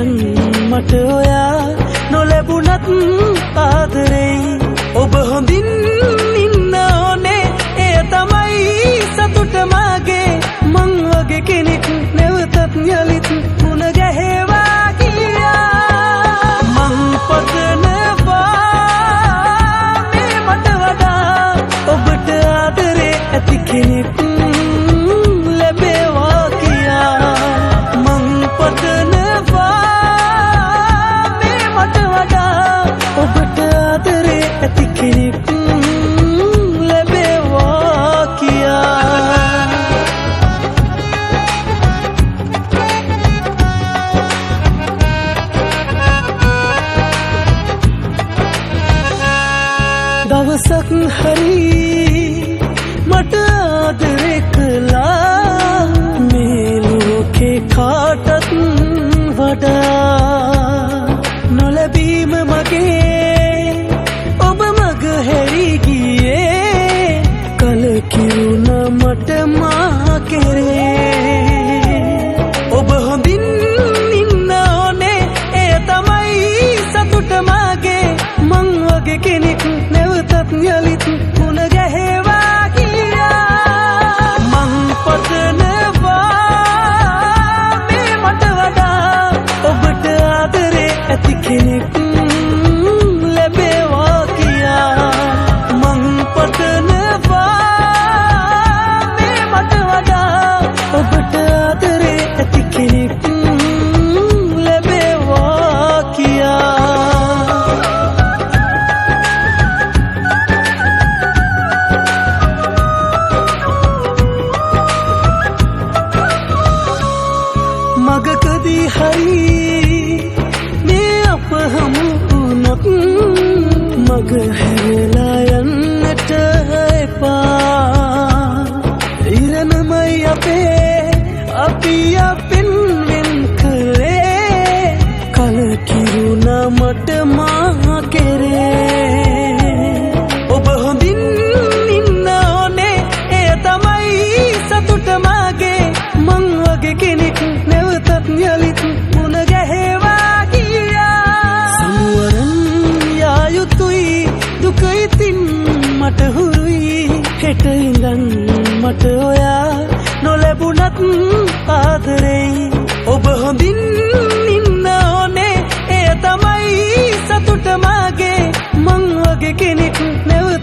ඉඳන් මට ඔයා නොලැබුණත් ආදරෙයි ඔබ හොඳින් ඉන්න ඕනේ එය තමයි සතුට මාගේ මං වගේ කෙනෙක් නැවතත් යලිත් මුණ ගැහෙවා කියා මං පතනවා මේ මට වඩා ඔබට ආදරේ ඇති කෙනෙක් ලැබේවා කියා මං පතනවා මේ මට වඩා ඔබට ආදරේ ඇති කෙනෙක් ලැබේවා කියා දවසක් හරි මට ආදරේ කළා මේ ලෝකේ කාටත් වඩා නොලැබීම මගේ ඔබ මග හැරි ගියේ කලකිරුණ මට මා කෙරේ ඔබ හොඳින් ඉන්න ඕනේ එය තමයි සතුට මාගේ මං වගේ කෙනෙක් නැවතත් යලිත් මුණ ගැහෙවා කියා මං පතනවා මේ මට වඩා ඔබට ආදරේ ඇති කෙනෙක් ලැබේවා කියා මං පතනවා මේ මට වඩා ඔබට ආදරේ ඇති කෙනෙක් ලැබේවා කියා මගකදී හරි මේ අප හමු වුණොත් මග හැරලා යන්නට එපා ඉරණමයි අපේ අපි අපෙන් වෙන් කළේ කලකිරුණ මට මා කෙරේ ඔබ හොඳින් ඉන්න ඕනේ එය තමයි සතුට මාගේ මං වගේ කෙනෙක් නැවතත් යලිත් මුණ ගැහෙවා කියා සමුවරන් යා යුතුයි දුක ඉතින් මට හුරුයි හෙට ඉඳන් මට ඔයා නොලැබුණත් ආදරෙයි ඔබ හොඳින් ඉන්න ඕනේ එය තමයි සතුට මාගේ මං වගේ කෙනෙක් නැවතත්